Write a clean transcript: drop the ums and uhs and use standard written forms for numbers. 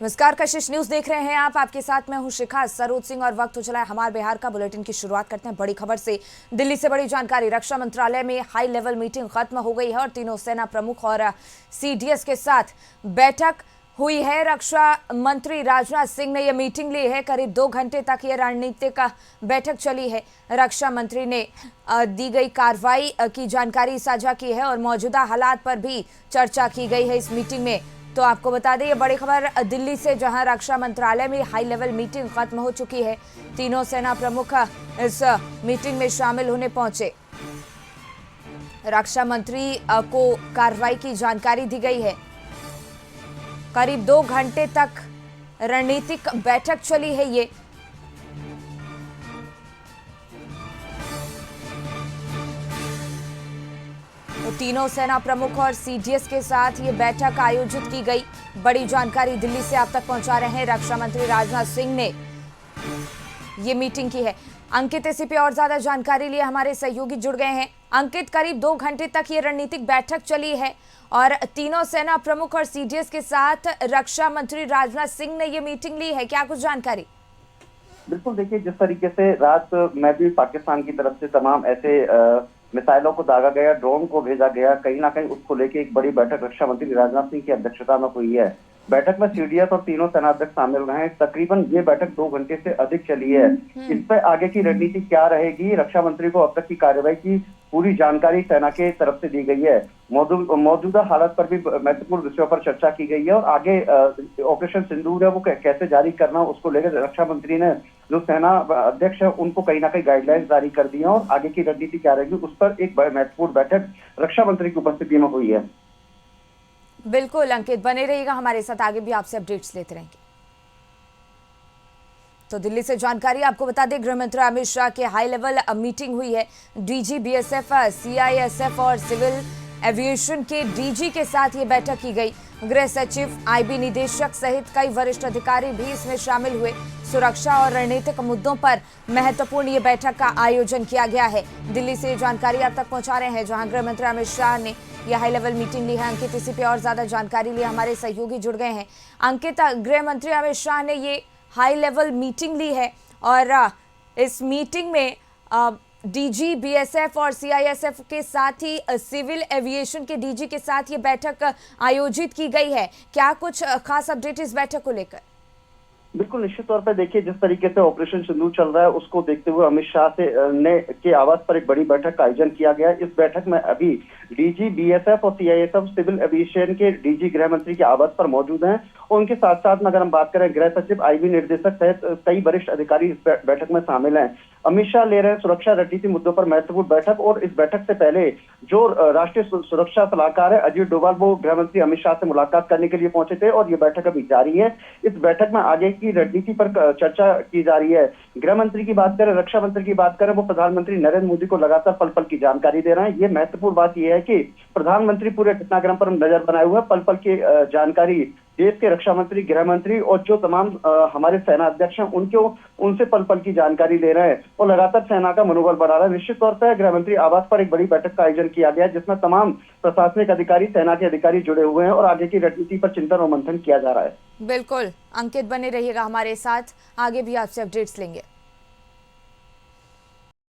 नमस्कार, कशिश न्यूज देख रहे हैं आप। आपके साथ मैं हूं शिखा सरोज सिंह और वक्त हो चला है हमारे बिहार का। बुलेटिन की शुरुआत करते हैं बड़ी खबर से। दिल्ली से बड़ी जानकारी। रक्षा मंत्रालय में हाई लेवल मीटिंग खत्म हो गई है और तीनों सेना प्रमुख और सीडीएस के साथ बैठक हुई है। रक्षा मंत्री राजनाथ सिंह ने यह मीटिंग ली है। करीब 2 घंटे तक यह रणनीतिक बैठक चली है। रक्षा मंत्री ने दी गई कार्रवाई की जानकारी साझा की है और मौजूदा हालात पर भी चर्चा की गई है इस मीटिंग में। तो आपको बता दें, ये बड़ी खबर दिल्ली से, जहां रक्षा मंत्रालय में हाई लेवल मीटिंग खत्म हो चुकी है। तीनों सेना प्रमुख इस मीटिंग में शामिल होने पहुंचे। रक्षा मंत्री को कार्रवाई की जानकारी दी गई है। करीब 2 घंटे तक रणनीतिक बैठक चली है ये। तो तीनों सेना प्रमुख और सीडीएस के साथ ये बैठक आयोजित की गई। बड़ी जानकारी दिल्ली से आप तक पहुंचा रहे हैं रक्षा मंत्री राजनाथ सिंह ने ये मीटिंग की है। अंकित, इसी पे और ज्यादा जानकारी लिए हमारे सहयोगी जुड़ गए हैं। अंकित, करीब 2 घंटे तक ये रणनीतिक बैठक चली है और तीनों सेना प्रमुख और सीडीएस के साथ रक्षा मंत्री राजनाथ सिंह ने ये मीटिंग ली है। क्या कुछ जानकारी? बिल्कुल, देखिए, जिस तरीके से रात में भी पाकिस्तान की तरफ से तमाम ऐसे मिसाइलों को दागा गया, ड्रोन को भेजा गया, कहीं ना कहीं उसको लेके एक बड़ी बैठक रक्षा मंत्री राजनाथ सिंह की अध्यक्षता में हुई है। बैठक में सीडीएस और तीनों सेनाध्यक्ष शामिल रहे हैं। तकरीबन ये बैठक 2 घंटे से अधिक चली है। इस पर आगे की रणनीति क्या रहेगी, रक्षा मंत्री को अब तक की कार्रवाई की पूरी जानकारी सेना के तरफ से दी गई है। मौजूदा हालत पर भी महत्वपूर्ण विषयों पर चर्चा की गई है और आगे ऑपरेशन सिंदूर है वो कैसे जारी करना, उसको लेकर रक्षा मंत्री ने जो सेना अध्यक्ष है उनको कहीं ना कहीं गाइडलाइंस जारी कर दी है और आगे की रणनीति क्या रहेगी उस पर एक महत्वपूर्ण बैठक रक्षा मंत्री की उपस्थिति में हुई है। बिल्कुल अंकित, बने रहिएगा हमारे साथ, आगे भी आपसे अपडेट्स लेते रहेंगे। तो दिल्ली से जानकारी आपको बता दें, गृह मंत्री अमित शाह के हाई लेवल मीटिंग हुई है। डीजी बीएसएफ, सीआईएसएफ और सिविल एविएशन के डीजी के साथ ये बैठक की गई। गृह सचिव, आईबी निदेशक सहित कई वरिष्ठ अधिकारी भी इसमें शामिल हुए। सुरक्षा और रणनीतिक मुद्दों पर महत्वपूर्ण ये बैठक का आयोजन किया गया है। दिल्ली से जानकारी आप तक पहुंचा रहे हैं, जहां गृह मंत्री अमित शाह ने यह हाई लेवल मीटिंग ली है। अंकित, इसी पे और ज्यादा जानकारी लिए हमारे सहयोगी जुड़ गए हैं। अंकित, गृह मंत्री अमित शाह ने ये हाई लेवल मीटिंग ली है और इस मीटिंग में डीजी बीएसएफ और सीआईएसएफ के साथ ही सिविल एविएशन के डीजी के साथ ये बैठक आयोजित की गई है। क्या कुछ खास अपडेट इस बैठक को लेकर? बिल्कुल, निश्चित तौर पर देखिए, जिस तरीके से ऑपरेशन सिंदूर चल रहा है उसको देखते हुए अमित शाह के आवास पर एक बड़ी बैठक का आयोजन किया गया। इस बैठक में अभी डीजी बीएसएफ और सीआईएसएफ सिविल एविएशन के डीजी गृह मंत्री के आवास पर मौजूद हैं और उनके साथ साथ में अगर हम बात करें, गृह सचिव, आईबी निर्देशक सहित कई वरिष्ठ अधिकारी इस बैठक में शामिल हैं। अमित शाह ले रहे हैं सुरक्षा रणनीति मुद्दों पर महत्वपूर्ण बैठक और इस बैठक से पहले जो राष्ट्रीय सुरक्षा सलाहकार है अजीत डोभाल, वो गृह मंत्री अमित शाह से मुलाकात करने के लिए पहुंचे थे और ये बैठक अभी जारी है। इस बैठक में आगे की रणनीति पर चर्चा की जा रही है। गृह मंत्री की बात करें, रक्षा मंत्री की बात करें, वो प्रधानमंत्री नरेंद्र मोदी को लगातार पल पल की जानकारी दे रहे हैं। ये महत्वपूर्ण बात यह है कि प्रधानमंत्री पूरे घटनाक्रम पर नजर बनाए हुए, पल पल की जानकारी देश के रक्षा मंत्री, गृह मंत्री और जो तमाम हमारे सेना अध्यक्ष हैं उनसे पल पल की जानकारी ले रहे हैं और लगातार सेना का मनोबल बढ़ा रहा है। निश्चित तौर पर गृह मंत्री आवास पर एक बड़ी बैठक का आयोजन किया गया जिसमें तमाम प्रशासनिक अधिकारी, सेना के अधिकारी जुड़े हुए हैं और आगे की रणनीति पर चिंतन और मंथन किया जा रहा है। बिल्कुल अंकित, बने रहिएगा हमारे साथ, आगे भी आपसे अपडेट्स लेंगे।